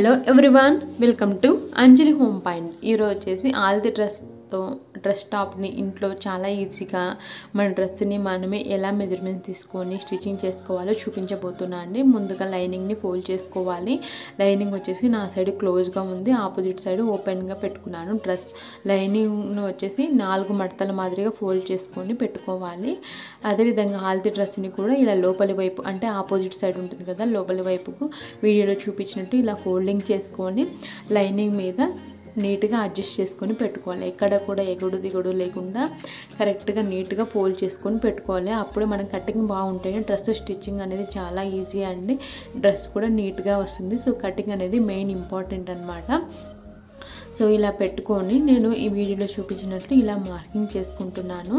Hello everyone, welcome to Anjali home point. ఈరోజు వచ్చేసి ఆల్ది dress టాప్ని ఇంట్లో చాలా ఈజీగా మన డ్రెస్ని మనమే ఎలా మెజర్మెంట్స్ తీసుకొని స్టిచ్చింగ్ చేసుకోవాలో చూపించబోతున్నా అండి. ముందుగా లైనింగ్ని ఫోల్డ్ చేసుకోవాలి. లైనింగ్ వచ్చేసి నా సైడ్ క్లోజ్గా ఉంది, ఆపోజిట్ సైడ్ ఓపెన్గా పెట్టుకున్నాను. డ్రెస్ లైనింగ్ను వచ్చేసి 4 మడతల మాదిరిగా ఫోల్డ్ చేసుకొని పెట్టుకోవాలి. అదేవిధంగా ఆల్ది డ్రెస్ని కూడా ఇలా లోపలి వైపు అంటే ఆపోజిట్ సైడ్ ఉంటుంది కదా, లోపలి వైపుకు వీడియోలో చూపించినట్టు ఇలా ఫోల్డింగ్ చేసుకొని లైనింగ్ మీద నీట్గా అడ్జస్ట్ చేసుకొని పెట్టుకోవాలి. ఎక్కడ కూడా ఎగుడు దిగుడు లేకుండా కరెక్ట్గా నీట్గా ఫోల్డ్ చేసుకొని పెట్టుకోవాలి. అప్పుడు మన కటింగ్ బాగుంటేనే డ్రెస్ స్టిచ్చింగ్ అనేది చాలా ఈజీ అండి. డ్రెస్ కూడా నీట్గా వస్తుంది. సో కటింగ్ అనేది మెయిన్ ఇంపార్టెంట్ అనమాట. సో ఇలా పెట్టుకొని నేను ఈ వీడియోలో చూపించినట్లు ఇలా మార్కింగ్ చేసుకుంటున్నాను.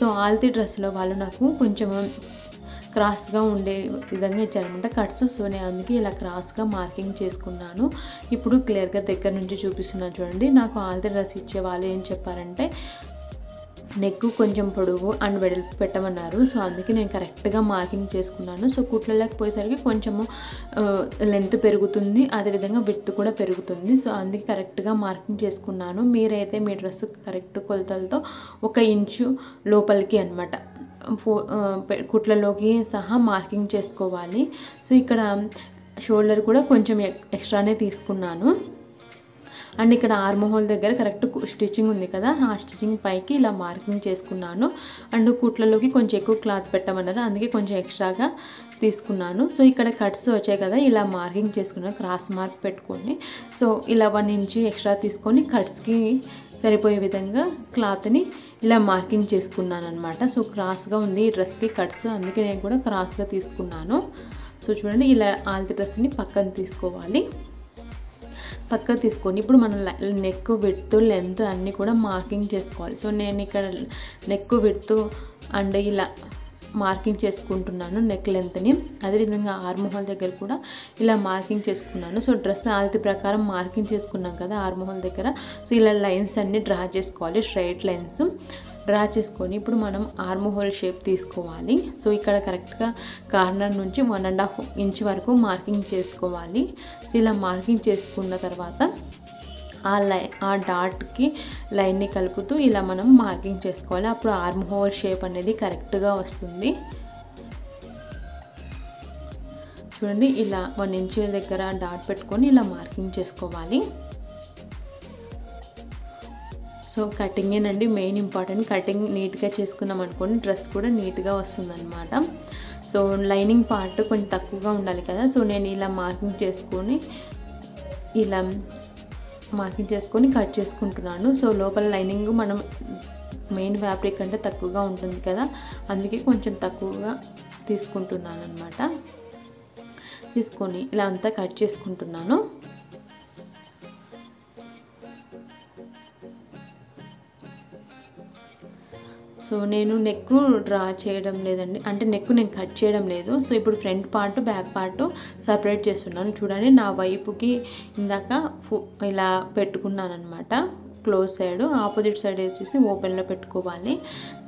సో ఆల్తీ డ్రెస్లో వాళ్ళు నాకు కొంచెం క్రాస్గా ఉండే విధంగా ఇచ్చారనమాట కట్స్. సో నేను అందుకే ఇలా క్రాస్గా మార్కింగ్ చేసుకున్నాను. ఇప్పుడు క్లియర్గా దగ్గర నుంచి చూపిస్తున్నాను చూడండి. నాకు ఆల్తీ డ్రెస్ ఇచ్చే వాళ్ళు ఏం చెప్పారంటే నెక్ కొంచెం పొడవు అండ్ వెడల్పు పెట్టమన్నారు. సో అందుకే నేను కరెక్ట్గా మార్కింగ్ చేసుకున్నాను. సో కుట్లలోకి పోయేసరికి కొంచెము లెంత్ పెరుగుతుంది, అదేవిధంగా విడ్త్ కూడా పెరుగుతుంది. సో అందుకే కరెక్ట్గా మార్కింగ్ చేసుకున్నాను. మీరైతే మీ డ్రెస్ కరెక్ట్ కొలతలతో 1 ఇంచు లోపలికి అనమాట కుట్లలోకి సహా మార్కింగ్ చేసుకోవాలి. సో ఇక్కడ షోల్డర్ కూడా కొంచెం ఎక్స్ట్రానే తీసుకున్నాను. అండ్ ఇక్కడ ఆర్మ్ హోల్ దగ్గర కరెక్ట్ స్టిచ్చింగ్ ఉంది కదా, ఆ స్టిచ్చింగ్ పైకి ఇలా మార్కింగ్ చేసుకున్నాను. అండ్ కుట్లలోకి కొంచెం ఎక్కువ క్లాత్ పెట్టమన్నది, అందుకే కొంచెం ఎక్స్ట్రాగా తీసుకున్నాను. సో ఇక్కడ కట్స్ వచ్చాయి కదా, ఇలా మార్కింగ్ చేసుకున్నాను, క్రాస్ మార్క్ పెట్టుకొని. సో ఇలా 1 ఇంచ్ ఎక్స్ట్రా తీసుకొని కట్స్కి సరిపోయే విధంగా క్లాత్ని ఇలా మార్కింగ్ చేసుకున్నాను అనమాట. సో క్రాస్గా ఉంది ఈ డ్రెస్కి కట్స్, అందుకే నేను కూడా క్రాస్గా తీసుకున్నాను. సో చూడండి, ఇలా ఆల్తీ డ్రెస్ని పక్కన తీసుకోవాలి. పక్క తీసుకొని ఇప్పుడు మనం నెక్ విడ్త్ లెంత్ అన్నీ కూడా మార్కింగ్ చేసుకోవాలి. సో నేను ఇక్కడ నెక్ విడ్త్ అండ్ ఇలా మార్కింగ్ చేసుకుంటున్నాను నెక్ లెంత్ని. అదేవిధంగా ఆర్మ్ హోల్ దగ్గర కూడా ఇలా మార్కింగ్ చేసుకున్నాను. సో డ్రెస్ ఆల్తీ ప్రకారం మార్కింగ్ చేసుకున్నాం కదా ఆర్మ్ హోల్ దగ్గర. సో ఇలా లైన్స్ అన్నీ డ్రా చేసుకోవాలి, స్ట్రైట్ లైన్స్ డ్రా చేసుకొని ఇప్పుడు మనం ఆర్మ్ హోల్ షేప్ తీసుకోవాలి. సో ఇక్కడ కరెక్ట్గా కార్నర్ నుంచి 1.5 ఇంచ్ వరకు మార్కింగ్ చేసుకోవాలి. సో ఇలా మార్కింగ్ చేసుకున్న తర్వాత ఆ డాట్కి లైన్ని కలుపుతూ ఇలా మనం మార్కింగ్ చేసుకోవాలి. అప్పుడు ఆర్మ్ హోల్ షేప్ అనేది కరెక్ట్గా వస్తుంది. చూడండి, ఇలా 1 ఇంచ్ దగ్గర డాట్ పెట్టుకొని ఇలా మార్కింగ్ చేసుకోవాలి. సో కటింగేనండి మెయిన్ ఇంపార్టెంట్. కటింగ్ నీట్గా చేసుకున్నాం అనుకోండి డ్రెస్ కూడా నీట్గా వస్తుందన్నమాట. సో లైనింగ్ పార్ట్ కొంచెం తక్కువగా ఉండాలి కదా. సో నేను ఇలా మార్కింగ్ చేసుకొని కట్ చేసుకుంటున్నాను. సో లోపల లైనింగ్ మనం మెయిన్ ఫ్యాబ్రిక్ అంటే తక్కువగా ఉంటుంది కదా, అందుకే కొంచెం తక్కువగా తీసుకుంటున్నాను అనమాట. తీసుకొని ఇలా అంతా కట్ చేసుకుంటున్నాను. సో నేను నెక్ డ్రా చేయడం లేదండి, అంటే నెక్ నేను కట్ చేయడం లేదు. సో ఇప్పుడు front part back part separate చేస్తున్నాను. చూడండి, నా వైపుకి ఇందాక ఇలా పెట్టుకున్నాను అనమాట క్లోజ్ సైడ్, ఆపోజిట్ సైడ్ వచ్చేసి ఓపెన్లో పెట్టుకోవాలి.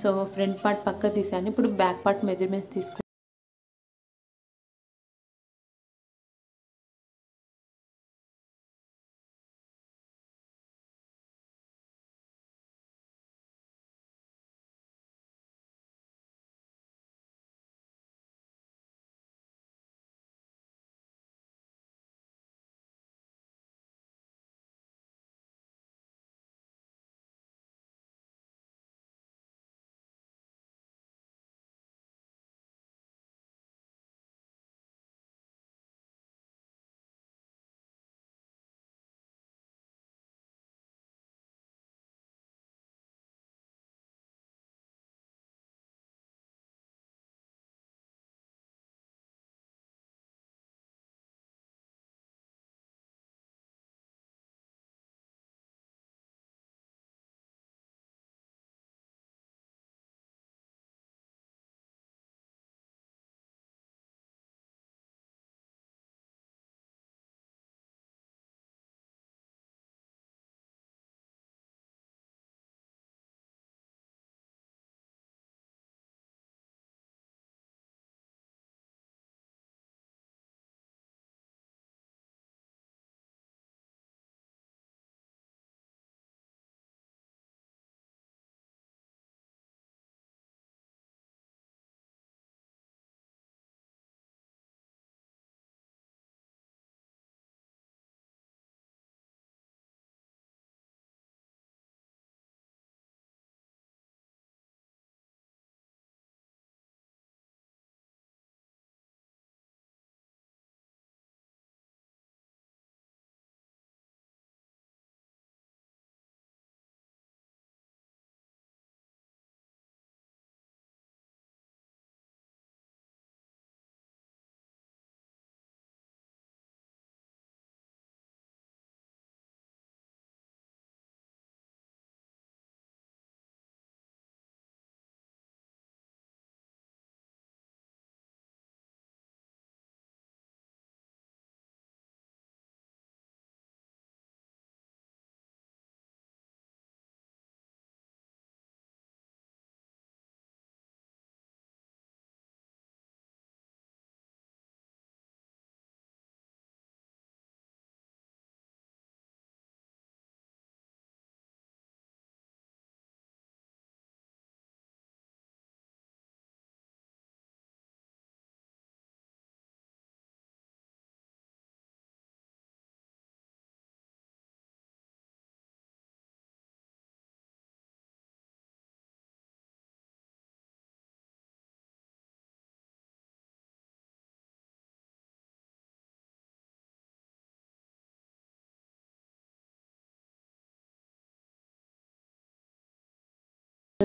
సో ఫ్రంట్ పార్ట్ పక్క తీసాను. ఇప్పుడు బ్యాక్ పార్ట్ మెజర్మెంట్స్ తీసుకున్నాను.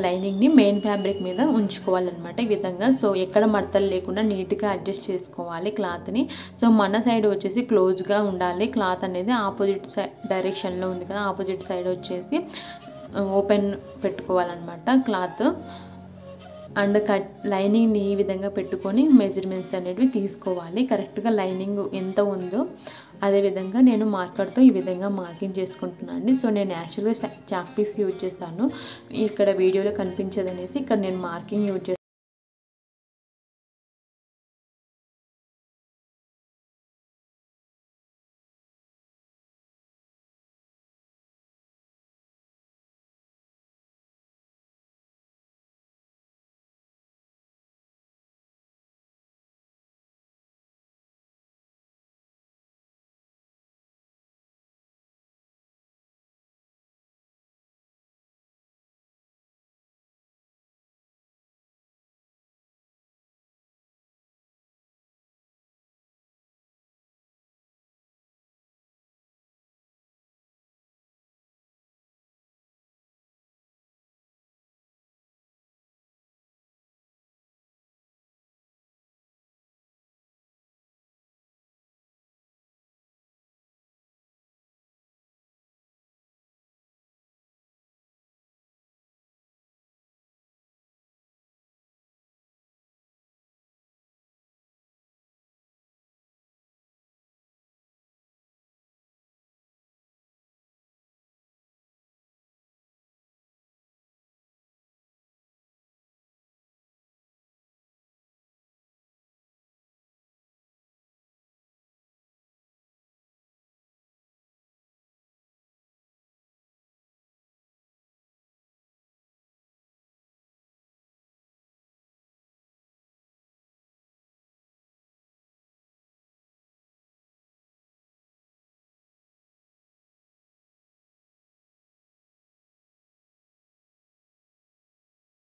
లైనింగ్ని మెయిన్ ఫ్యాబ్రిక్ మీద ఉంచుకోవాలన్నమాట ఈ విధంగా. సో ఎక్కడ మడతలు లేకుండా నీట్గా అడ్జస్ట్ చేసుకోవాలి క్లాత్ని. సో మన సైడ్ వచ్చేసి క్లోజ్గా ఉండాలి క్లాత్ అనేది. ఆపోజిట్ సైడ్ డైరెక్షన్లో ఉంది కదా, ఆపోజిట్ సైడ్ వచ్చేసి ఓపెన్ పెట్టుకోవాలన్నమాట క్లాత్. అండ్ లైనింగ్ని ఈ విధంగా పెట్టుకొని మెజర్మెంట్స్ అనేవి తీసుకోవాలి. కరెక్ట్గా లైనింగ్ ఎంత ఉందో అదేవిధంగా నేను మార్కర్తో ఈ విధంగా మార్కింగ్ చేసుకుంటున్నాను అండి. సో నేను యాక్చువల్గా చాక్ పీస్ యూజ్ చేస్తాను, ఇక్కడ వీడియోలో కనిపించదనేసి ఇక్కడ నేను మార్కింగ్ యూజ్ చేస్తాను.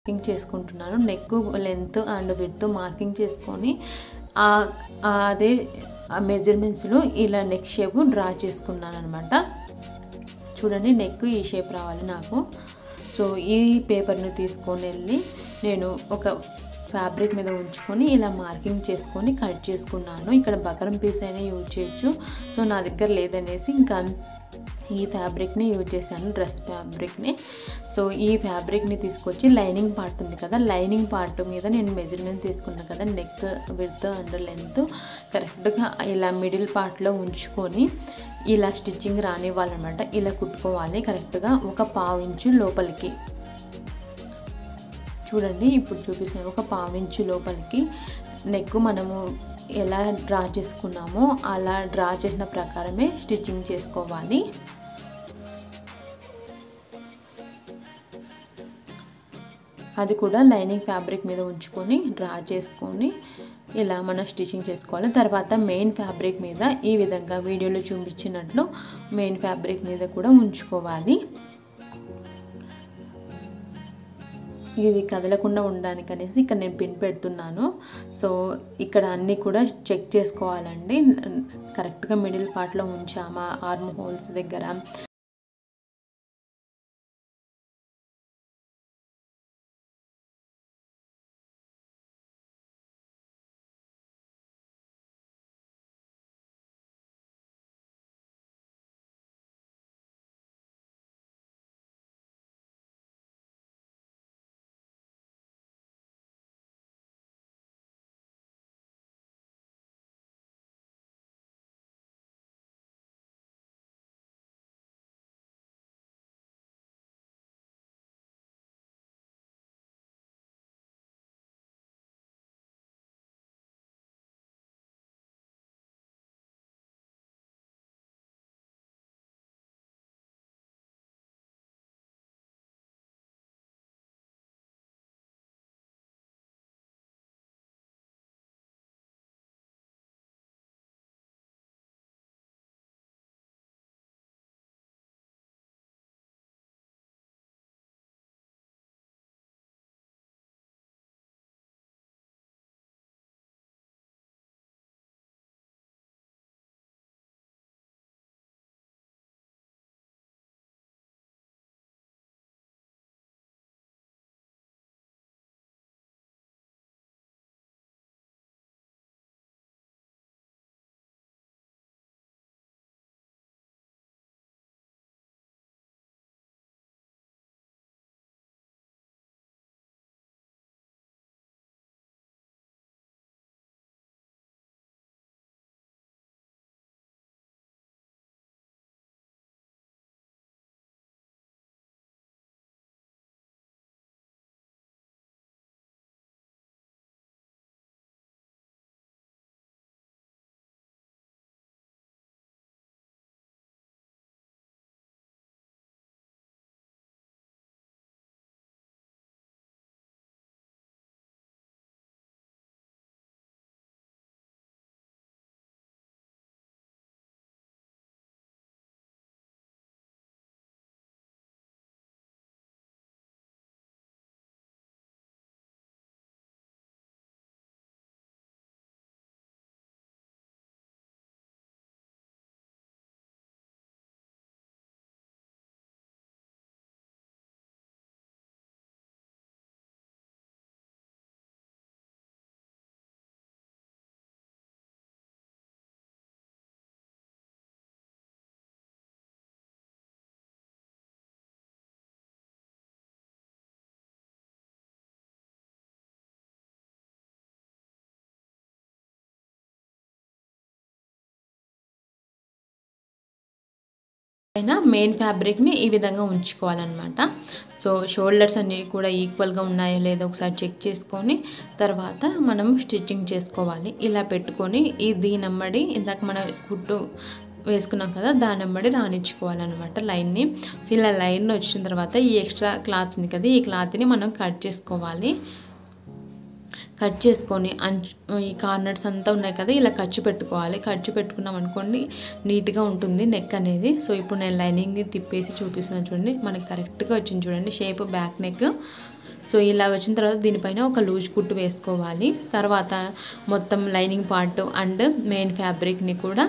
మార్కింగ్ చేసుకుంటున్నాను. Neck length and width marking చేసుకొని అదే మెజర్మెంట్స్లో ఇలా నెక్ షేప్ డ్రా చేసుకున్నాను అనమాట. చూడండి నెక్ ఈ షేప్ రావాలి నాకు. సో ఈ పేపర్ని తీసుకొని వెళ్ళి నేను ఒక ఫ్యాబ్రిక్ మీద ఉంచుకొని ఇలా మార్కింగ్ చేసుకొని కట్ చేసుకున్నాను. ఇక్కడ బకరం పీస్ అయినా యూజ్ చేయొచ్చు, సో నా దగ్గర లేదనేసి ఇంకా ఈ ఫ్యాబ్రిక్ని యూజ్ చేశాను, డ్రెస్ ఫ్యాబ్రిక్ని. సో ఈ ఫ్యాబ్రిక్ని తీసుకొచ్చి లైనింగ్ పార్ట్ ఉంది కదా, లైనింగ్ పార్ట్ మీద నేను మెజర్మెంట్ తీసుకున్నాను కదా, నెక్ విడ్త్ అండ్ లెంత్ కరెక్ట్గా ఇలా మిడిల్ పార్ట్లో ఉంచుకొని ఇలా స్టిచ్చింగ్ రానివ్వాలన్నమాట. ఇలా కుట్టుకోవాలి కరెక్ట్గా 1/4 ఇంచు లోపలికి. చూడండి ఇప్పుడు చూపించాను, 1/4 ఇంచు లోపలికి నెక్ మనము ఎలా డ్రా చేసుకున్నామో అలా డ్రా చేసిన ప్రకారమే స్టిచ్చింగ్ చేసుకోవాలి. అది కూడా లైనింగ్ ఫ్యాబ్రిక్ మీద ఉంచుకొని డ్రా చేసుకొని ఇలా మనం స్టిచ్చింగ్ చేసుకోవాలి. తర్వాత మెయిన్ ఫ్యాబ్రిక్ మీద ఈ విధంగా వీడియోలో చూపించినట్లు మెయిన్ ఫ్యాబ్రిక్ మీద కూడా ఉంచుకోవాలి. ఇది కదలకుండా ఉండడానికి అనేసి ఇక్కడ నేను పిన్ పెడుతున్నాను. సో ఇక్కడ అన్నీ కూడా చెక్ చేసుకోవాలండి, కరెక్ట్గా మిడిల్ పార్ట్లో ఉంచామా, ఆర్మ్ హోల్స్ దగ్గర పైన మెయిన్ ఫ్యాబ్రిక్ని ఈ విధంగా ఉంచుకోవాలన్నమాట. సో షోల్డర్స్ అన్నీ కూడా ఈక్వల్గా ఉన్నాయో లేదో ఒకసారి చెక్ చేసుకొని తర్వాత మనం స్టిచ్చింగ్ చేసుకోవాలి. ఇలా పెట్టుకొని ఈ దీనమ్మడి ఇందాక మనం కుట్టు వేసుకున్నాం కదా, దానమ్మడి రానిచ్చుకోవాలన్నమాట లైన్ని. సో ఇలా లైన్ వచ్చిన తర్వాత ఈ ఎక్స్ట్రా క్లాత్ ఉంది కదా, ఈ క్లాత్ని మనం కట్ చేసుకోవాలి. కట్ చేసుకొని ఈ కార్నర్స్ అంతా ఉన్నాయి కదా, ఇలా ఖర్చు పెట్టుకోవాలి. ఖర్చు పెట్టుకున్నాం అనుకోండి నీట్గా ఉంటుంది నెక్ అనేది. సో ఇప్పుడు నేను లైనింగ్ని తిప్పేసి చూపిస్తున్నాను చూడండి, మనకి కరెక్ట్గా వచ్చింది చూడండి షేప్ బ్యాక్ నెక్. సో ఇలా వచ్చిన తర్వాత దీనిపైన ఒక లూజ్ కుట్టు వేసుకోవాలి. తర్వాత మొత్తం లైనింగ్ పార్ట్ అండ్ మెయిన్ ఫ్యాబ్రిక్ని కూడా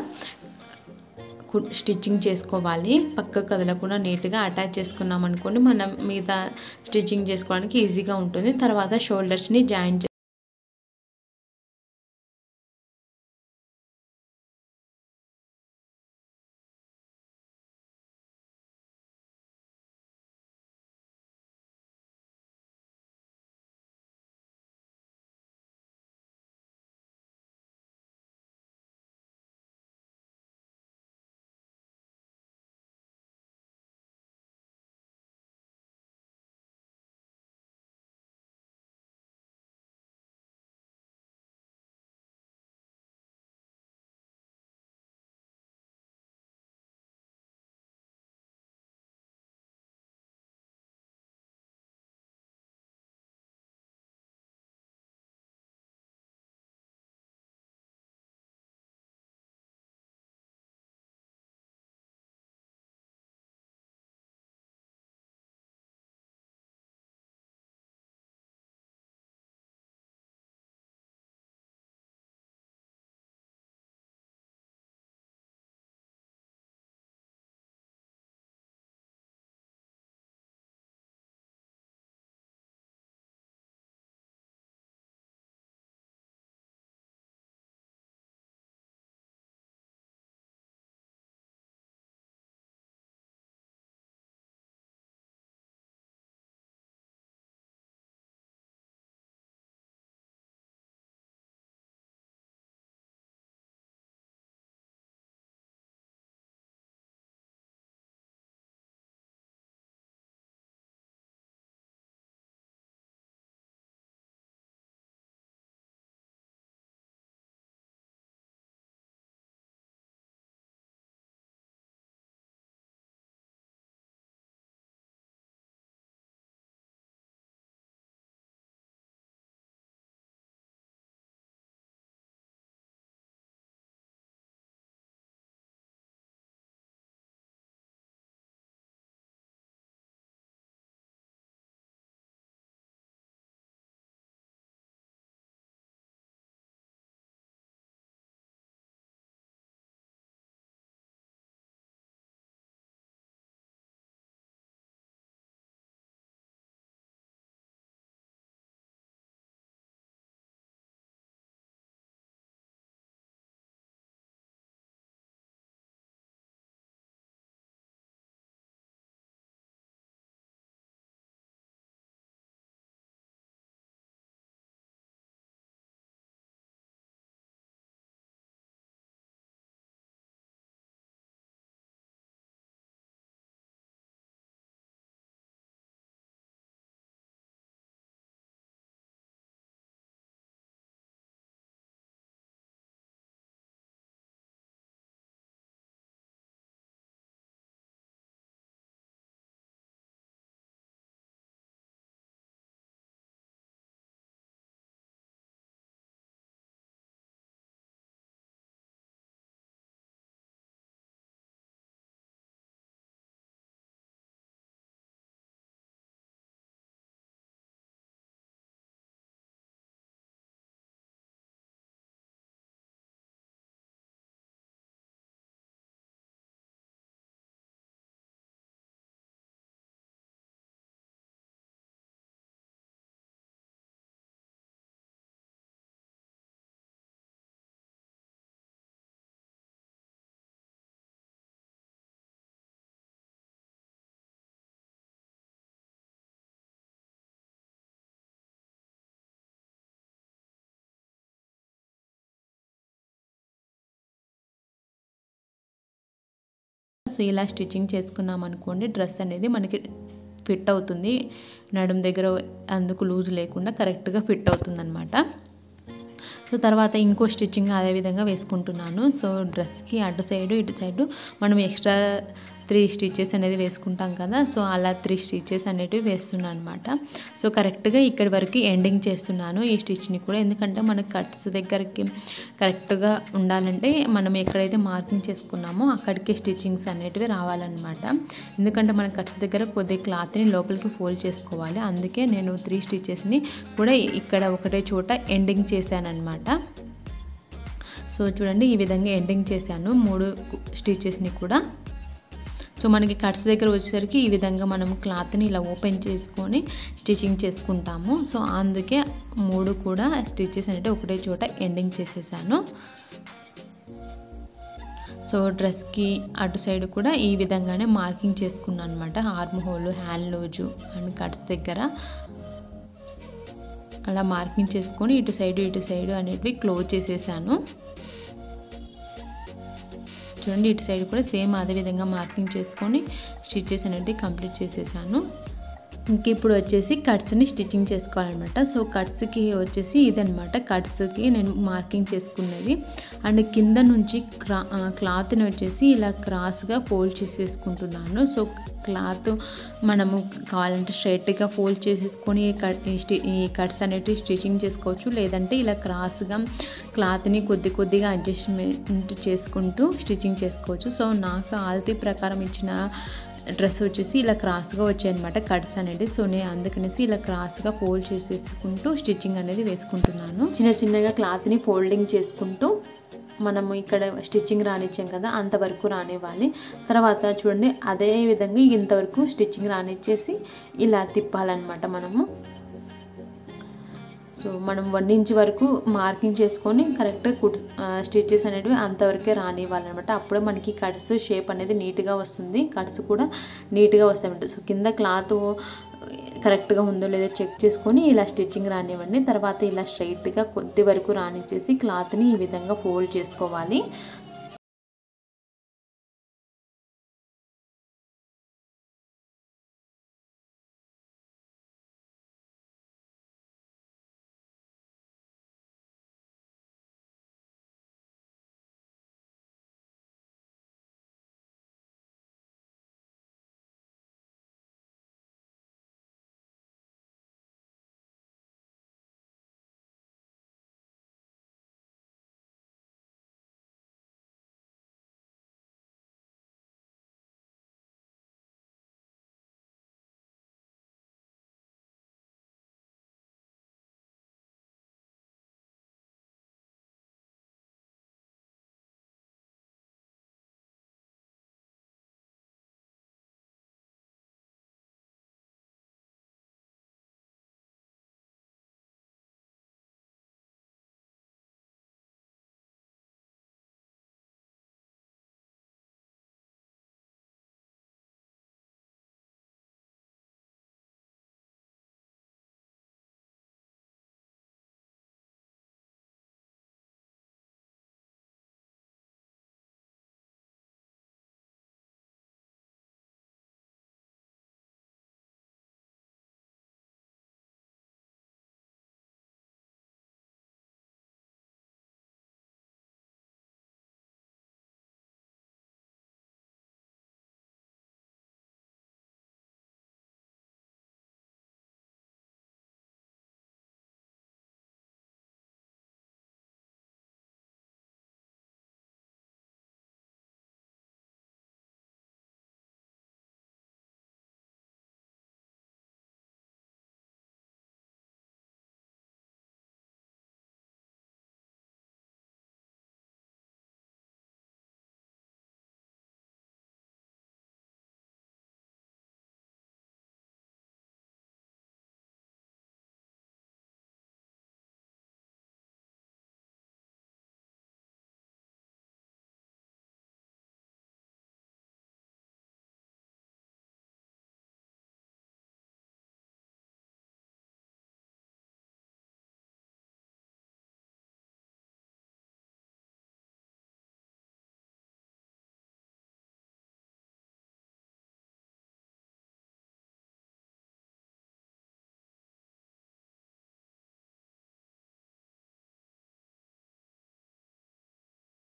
స్టిచ్చింగ్ చేసుకోవాలి. పక్కకు కదలకుండా నీట్గా అటాచ్ చేసుకున్నాం అనుకోండి మనం మీద స్టిచ్చింగ్ చేసుకోవడానికి ఈజీగా ఉంటుంది. తర్వాత షోల్డర్స్ని జాయిన్ సో ఇలా స్టిచ్చింగ్ చేసుకున్నాం అనుకోండి డ్రెస్ అనేది మనకి ఫిట్ అవుతుంది, నడుం దగ్గర అందుకు లూజ్ లేకుండా కరెక్ట్గా ఫిట్ అవుతుంది అనమాట. సో తర్వాత ఇంకో స్టిచ్చింగ్ అదే విధంగా వేసుకుంటున్నాను. సో డ్రెస్కి అటు సైడు ఇటు సైడు మనం ఎక్స్ట్రా 3 స్టిచెస్ అనేది వేసుకుంటాం కదా, సో అలా 3 స్టిచెస్ అనేటివి వేస్తున్నాను అనమాట. సో కరెక్ట్గా ఇక్కడి వరకు ఎండింగ్ చేస్తున్నాను ఈ స్టిచ్ని కూడా, ఎందుకంటే మనకి కట్స్ దగ్గరికి కరెక్ట్గా ఉండాలంటే మనం ఎక్కడైతే మార్కింగ్ చేసుకున్నామో అక్కడికి స్టిచ్చింగ్స్ అనేటివి రావాలన్నమాట. ఎందుకంటే మన కట్స్ దగ్గర కొద్ది క్లాత్ని లోపలికి ఫోల్డ్ చేసుకోవాలి, అందుకే నేను 3 స్టిచెస్ని కూడా ఇక్కడ ఒకటే చోట ఎండింగ్ చేశాను అనమాట. సో చూడండి ఈ విధంగా ఎండింగ్ చేశాను 3 స్టిచెస్ని కూడా. సో మనకి కట్స్ దగ్గర వచ్చేసరికి ఈ విధంగా మనం క్లాత్ని ఇలా ఓపెన్ చేసుకొని స్టిచ్చింగ్ చేసుకుంటాము. సో అందుకే 3 కూడా స్టిచెస్ అంటే ఒకటే చోట ఎండింగ్ చేసేసాను. సో డ్రెస్కి అటు సైడ్ కూడా ఈ విధంగానే మార్కింగ్ చేసుకున్నాను అనమాట. Arm whole, hand loose and cuts దగ్గర అలా మార్కింగ్ చేసుకొని ఇటు సైడు అనేటివి క్లోజ్ చేసేసాను. చూడండి ఇటు సైడ్ కూడా సేమ్ అదే విధంగా మార్కింగ్ చేసుకొని స్టిచెస్ అనేవి కంప్లీట్ చేసేసాను. ఇంక ఇప్పుడు వచ్చేసి కట్స్ని స్టిచ్చింగ్ చేసుకోవాలన్నమాట. సో కట్స్కి వచ్చేసి ఇదనమాట, కట్స్కి నేను మార్కింగ్ చేసుకునేది. అండ్ కింద నుంచి క్లాత్ని వచ్చేసి ఇలా క్రాస్గా ఫోల్డ్ చేసేసుకుంటున్నాను. సో క్లాత్ మనము కావాలంటే స్ట్రైట్గా ఫోల్డ్ చేసేసుకొని ఈ కట్స్ అనేటివి స్టిచ్చింగ్ చేసుకోవచ్చు, లేదంటే ఇలా క్రాస్గా క్లాత్ని కొద్దిగా అడ్జస్ట్మెంట్ చేసుకుంటూ స్టిచ్చింగ్ చేసుకోవచ్చు. సో నాకు ఆల్తీ ప్రకారం ఇచ్చిన డ్రెస్ వచ్చేసి ఇలా క్రాస్గా వచ్చాయన్నమాట కట్స్ అనేది. సో నేను అందుకనేసి ఇలా క్రాస్గా ఫోల్డ్ చేసేసుకుంటూ స్టిచ్చింగ్ అనేది వేసుకుంటున్నాను. చిన్నగా క్లాత్ని ఫోల్డింగ్ చేసుకుంటూ మనము ఇక్కడ స్టిచ్చింగ్ రానిచ్చాం కదా అంతవరకు రానివ్వాలి. తర్వాత చూడండి అదే విధంగా ఇంతవరకు స్టిచ్చింగ్ రానిచ్చేసి ఇలా తిప్పాలన్నమాట మనము. సో మనం 1 ఇంచ్ వరకు మార్కింగ్ చేసుకొని కరెక్ట్గా స్టిచెస్ అనేటివి అంతవరకే రానివ్వాలన్నమాట. అప్పుడే మనకి కట్స్ షేప్ అనేది నీట్గా వస్తుంది, కట్స్ కూడా నీట్గా వస్తాయన్నమాట. సో కింద క్లాత్ కరెక్ట్గా ఉందో లేదో చెక్ చేసుకొని ఇలా స్టిచ్చింగ్ రానివ్వండి. తర్వాత ఇలా స్ట్రైట్గా కొద్ది వరకు రానిచ్చేసి క్లాత్ని ఈ విధంగా ఫోల్డ్ చేసుకోవాలి.